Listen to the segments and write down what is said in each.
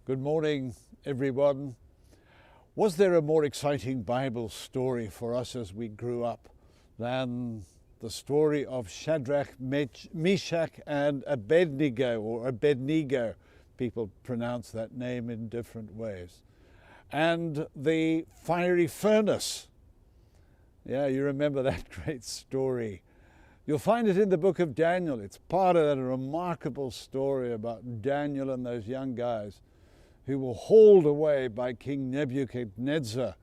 Good morning, everyone. Was there a more exciting Bible story for us as we grew up than the story of Shadrach, Meshach, and Abednego, or Abednego? People pronounce that name in different ways. And the fiery furnace. Yeah, you remember that great story. You'll find it in the book of Daniel. It's part of that remarkable story about Daniel and those young guys who were hauled away by King Nebuchadnezzar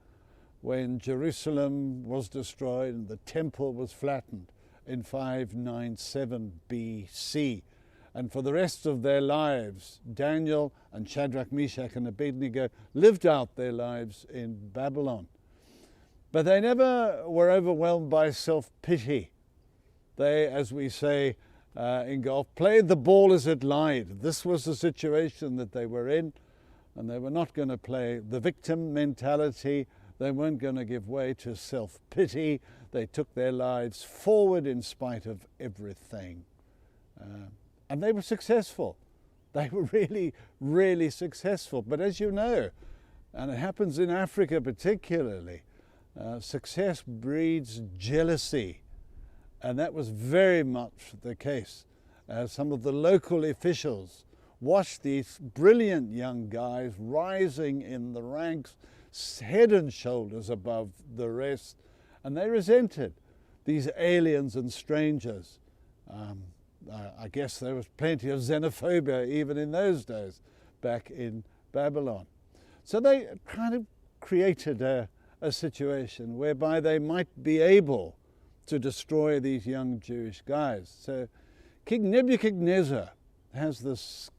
when Jerusalem was destroyed and the temple was flattened in 597 BC. And for the rest of their lives, Daniel and Shadrach, Meshach, and Abednego lived out their lives in Babylon. But they never were overwhelmed by self-pity. They, as we say in golf, played the ball as it lied. This was the situation that they were in, and they were not going to play the victim mentality. They weren't going to give way to self-pity. They took their lives forward in spite of everything. And they were successful. They were really, really successful. But as you know, and it happens in Africa particularly, success breeds jealousy. And that was very much the case. Some of the local officials watched these brilliant young guys rising in the ranks, head and shoulders above the rest, and they resented these aliens and strangers. I guess there was plenty of xenophobia even in those days back in Babylon. So they kind of created a situation whereby they might be able to destroy these young Jewish guys. So King Nebuchadnezzar has this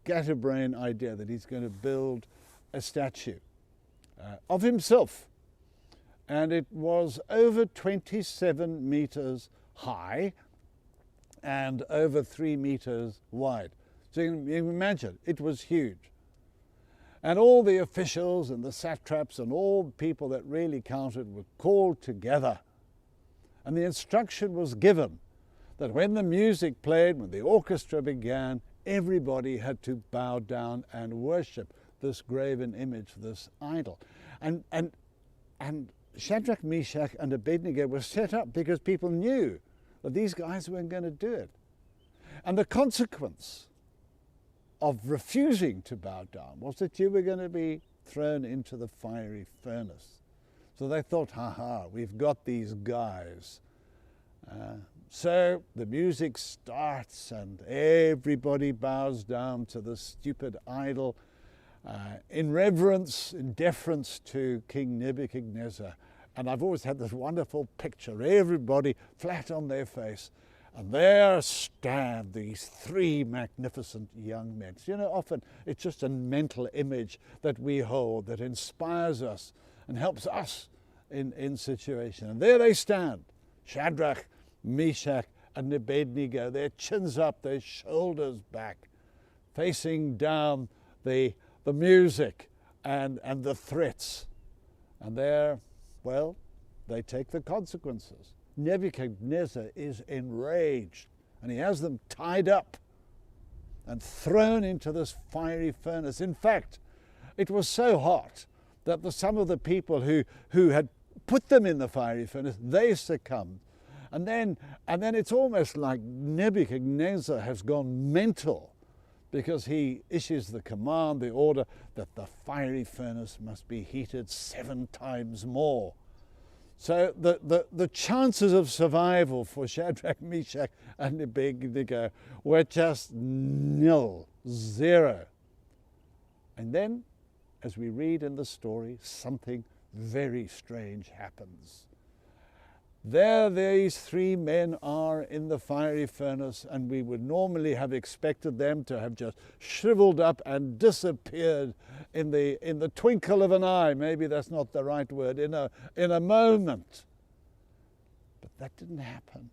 scatterbrain idea that he's going to build a statue of himself. And it was over 27 meters high and over 3 meters wide. So you can imagine, it was huge. And all the officials and the satraps and all people that really counted were called together. And the instruction was given that when the music played, when the orchestra began, everybody had to bow down and worship this graven image, this idol. And Shadrach, Meshach, and Abednego were set up because people knew that these guys weren't going to do it. And the consequence of refusing to bow down was that you were going to be thrown into the fiery furnace. So they thought, we've got these guys. So the music starts and everybody bows down to the stupid idol in reverence, in deference to King Nebuchadnezzar. And I've always had this wonderful picture, everybody flat on their face. And there stand these three magnificent young men. You know, often it's just a mental image that we hold that inspires us and helps us in situation. And there they stand, Shadrach, Meshach, and Abednego, their chins up, their shoulders back, facing down the music and the threats. And there, well, they take the consequences. Nebuchadnezzar is enraged, and he has them tied up and thrown into this fiery furnace. In fact, it was so hot that some of the people who had put them in the fiery furnace, they succumbed. And then it's almost like Nebuchadnezzar has gone mental because he issues the command, the order, that the fiery furnace must be heated 7 times more. So the chances of survival for Shadrach, Meshach, and Abednego were just nil, 0. And then, as we read in the story, something very strange happens. There these 3 men are in the fiery furnace, and we would normally have expected them to have just shriveled up and disappeared in the twinkle of an eye. Maybe that's not the right word, in a moment. But that didn't happen.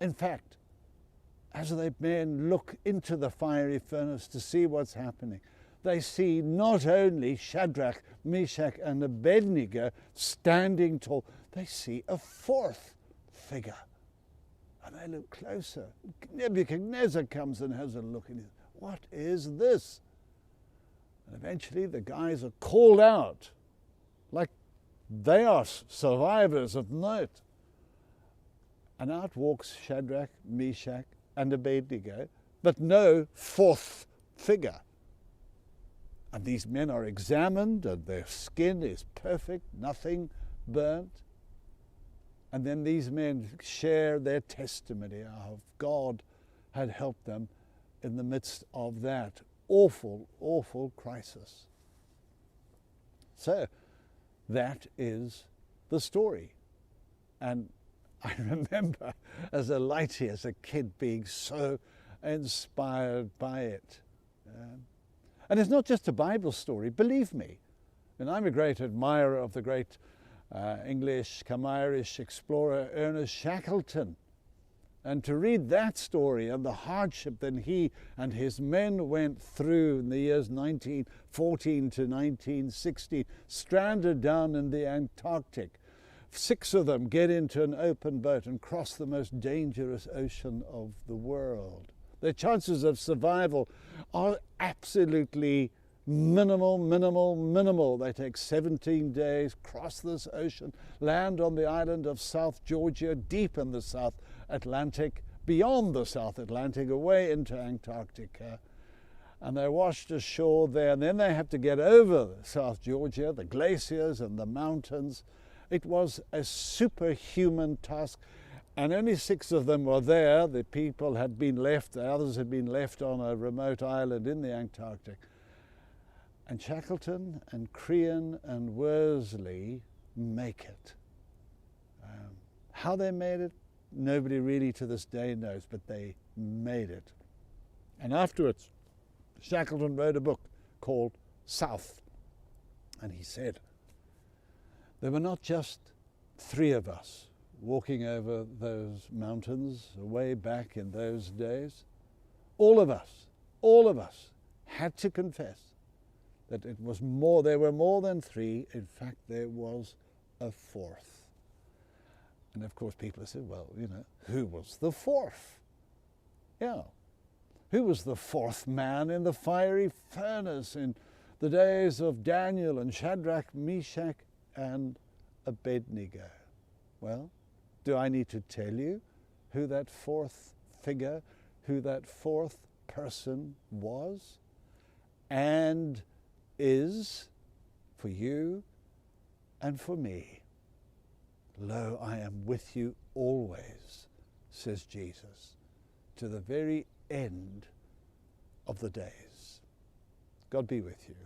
In fact, as the men look into the fiery furnace to see what's happening, they see not only Shadrach, Meshach, and Abednego standing tall, they see a 4th figure. And they look closer. Nebuchadnezzar comes and has a look and he says, "What is this?" And eventually the guys are called out, like they are survivors of note. And out walks Shadrach, Meshach, and Abednego, but no fourth figure. And these men are examined, and their skin is perfect, nothing burnt. And then these men share their testimony of God had helped them in the midst of that awful, awful crisis. So that is the story. And I remember as a laity, as a kid, being so inspired by it. And it's not just a Bible story, believe me. And I'm a great admirer of the great English, Irish explorer Ernest Shackleton. And to read that story and the hardship that he and his men went through in the years 1914 to 1916, stranded down in the Antarctic. 6 of them get into an open boat and cross the most dangerous ocean of the world. Their chances of survival are absolutely minimal. They take 17 days, cross this ocean, land on the island of South Georgia, deep in the South Atlantic, beyond the South Atlantic, away into Antarctica. And they're washed ashore there, and then they have to get over South Georgia, the glaciers and the mountains. It was a superhuman task, and only 6 of them were there. The people had been left, the others had been left on a remote island in the Antarctic. And Shackleton and Crean and Worsley make it. How they made it, nobody really to this day knows, but they made it. And afterwards, Shackleton wrote a book called South. And he said, there were not just 3 of us walking over those mountains way back in those days. All of us had to confess that it was more, there were more than 3. In fact, there was a 4th. And of course people said, well, you know, who was the 4th? Yeah. Who was the 4th man in the fiery furnace in the days of Daniel and Shadrach, Meshach, and Abednego? Well, do I need to tell you who that 4th figure, who that 4th person was and is for you and for me? Lo, I am with you always, says Jesus, to the very end of the days. God be with you.